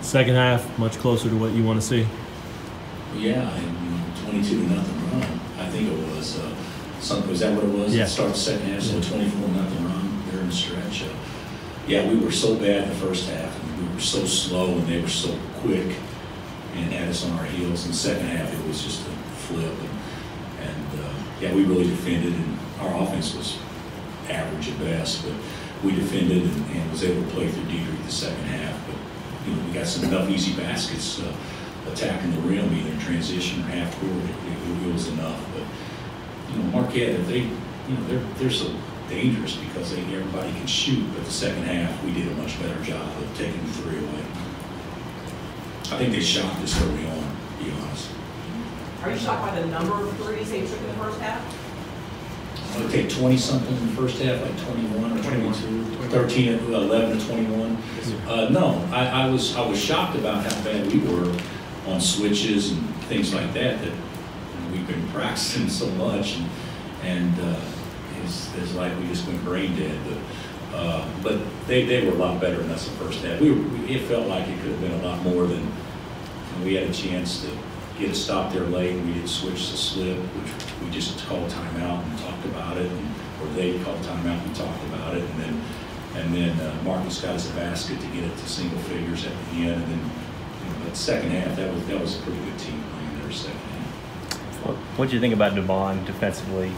Second half, much closer to what you want to see. Yeah, and 22-0 run. I think it was. Was that what it was? Yeah. Start the second half, so 24-0 run there in the stretch. Yeah, we were so bad in the first half, and we were so slow, and they were so quick, and had us on our heels. In the second half, it was just a flip, yeah, we really defended, and our offense was average at best, but we defended and was able to play through Dedric the second half. But we got enough easy baskets attacking the rim, either in transition or half court. It was enough. But Marquette, they're so dangerous because everybody can shoot. But the second half, we did a much better job of taking the three away. I think they shocked us early on, to be honest. Are you shocked by the number of threes they took in the first half? It would take 20-something in the first half, like 21 or 22, 13, 11 to 21. No, I was shocked about how bad we were on switches and things like that we've been practicing so much, and it's like we just went brain dead. But they were a lot better than us in the first half. It felt like it could have been a lot more than we had a chance to get a stop there late. We didn't switch the slip, which we just called timeout and talked about it, or they called timeout and talked about it, and then Marcus got us a basket to get it to single figures at the end, and then but second half that was a pretty good team playing their second half. What did you think about Devon defensively,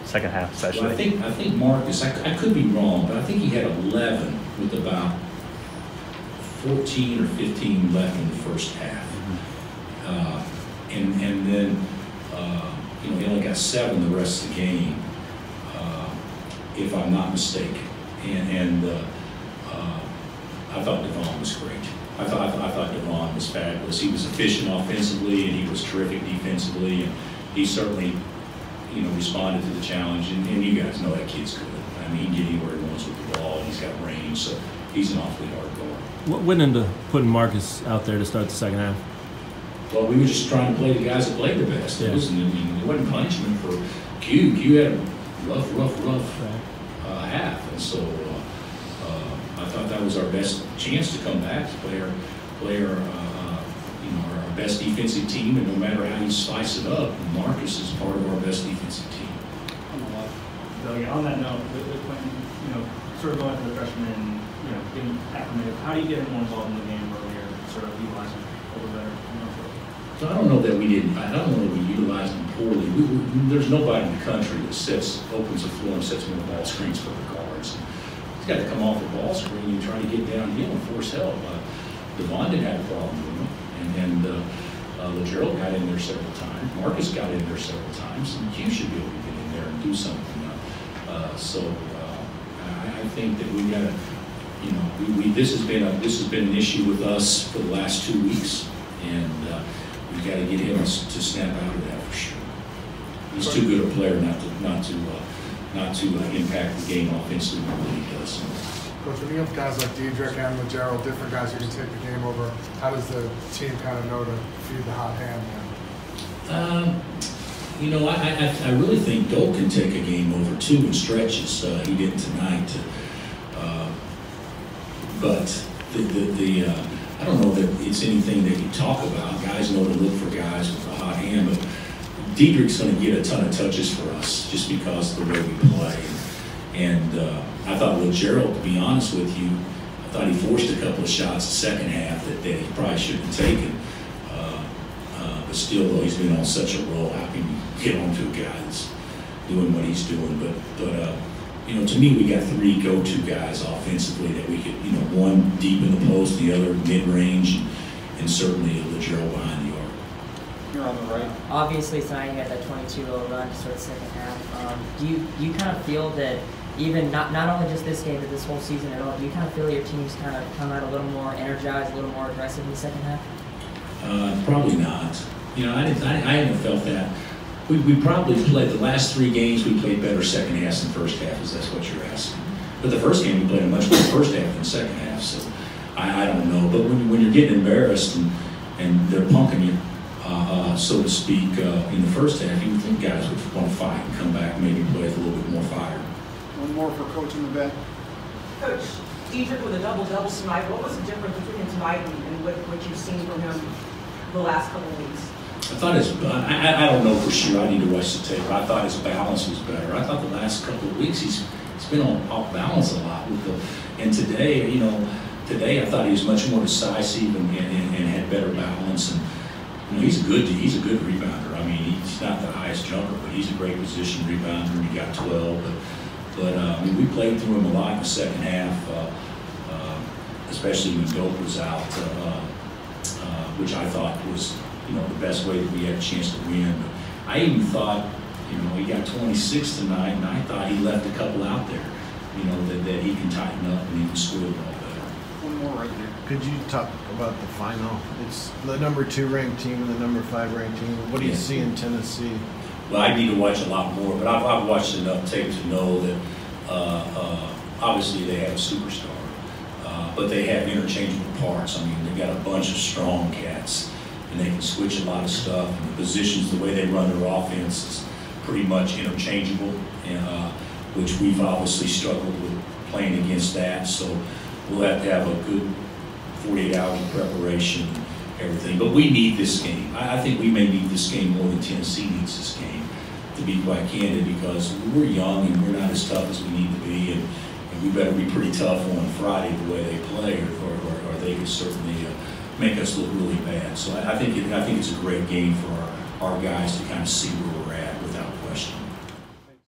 second half especially? Well, I think Marcus, I could be wrong, but I think he had 11 with about 14 or 15 left in the first half. And then he only got 7 the rest of the game, if I'm not mistaken. And I thought Devon was great. I thought Devon was fabulous. He was efficient offensively, and he was terrific defensively, and he certainly responded to the challenge. And you guys know that kid's good. I mean, he can get anywhere he wants with the ball, and he's got range, so he's an awfully hard guard. What went into putting Marcus out there to start the second half? Well, we were just trying to play the guys that played the best. Yeah. It wasn't punishment for Q. Q had a rough half, and so I thought that was our best chance to come back to play our best defensive team. And no matter how you slice it up, Marcus is part of our best defensive team. On that note, sort of going to the freshmen, getting acclimated. How do you get him more involved in the game earlier, sort of utilize him a little better? So I don't know that we utilized him poorly. There's nobody in the country that opens the floor and sets more ball screens for the guards. He's got to come off the ball screen and try to get downhill and force help. Devon didn't have a problem with him, and Lagerald got in there several times. Marcus got in there several times, and Q should be able to get in there and do something. I think that we got to, this has been an issue with us for the last 2 weeks, and we got to get him to snap out of that for sure. He's too good a player not to impact the game offensively than he does. Coach, when you have guys like Dedric and Lagerald, different guys who can take the game over, how does the team kind of know to feed the hot hand? I really think Doak can take a game over too in stretches. He did tonight. But I don't know that it's anything that you talk about. Guys know to look for guys with a hot hand, but Dedric's going to get a ton of touches for us just because of the way we play. And I thought Lagerald, to be honest with you, I thought he forced a couple of shots the second half that he probably shouldn't have taken. But still, though, he's been on such a roll. How can you get on to a guy that's doing what he's doing? But to me, we got 3 go-to guys offensively that we could, one deep in the post, the other mid-range, and certainly Lagerald behind the arc. You're on the right. Obviously, tonight you had that 22-0 run to start the second half. Do you kind of feel that even not only just this game, but this whole season at all, do you kind of feel your team's kind of come out a little more energized, a little more aggressive in the second half? Probably not. I haven't felt that. We probably played the last 3 games. We played better second half than first half, if that's what you're asking. But the first game we played a much better first half than second half. So I don't know. But when you're getting embarrassed and they're punking you, so to speak, in the first half, you would think guys would want to fight and come back and maybe play with a little bit more fire. One more for Coach in the back. Coach, Dedric with a double-double tonight. What was the difference between him tonight and what you've seen from him the last couple of weeks? I thought I don't know for sure. I need to watch the tape. But I thought his balance was better. I thought the last couple of weeks he's been off balance a lot and today, today I thought he was much more decisive and had better balance. And he's a good rebounder. I mean, he's not the highest jumper, but he's a great position rebounder, and he got 12. But I mean, we played through him a lot in the second half, especially when Doak was out, which I thought was the best way that we had a chance to win. But I even thought, he got 26 tonight, and I thought he left a couple out there, that he can tighten up and he can score the ball better. One more right there. Could you talk about the final? It's the number 2 ranked team and the number 5 ranked team. What do you see in Tennessee? Well, I need to watch a lot more, but I've watched enough tape to know that obviously they have a superstar, but they have interchangeable parts. I mean, they've got a bunch of strong cats, and they can switch a lot of stuff. And the positions, the way they run their offense is pretty much interchangeable, which we've obviously struggled with playing against that. So we'll have to have a good 48 hours of preparation and everything. But we need this game. I think we may need this game more than Tennessee needs this game, to be quite candid, because we're young and we're not as tough as we need to be, and we better be pretty tough on Friday the way they play, or they could certainly make us look really bad. So I think it's a great game for our guys to kind of see where we're at.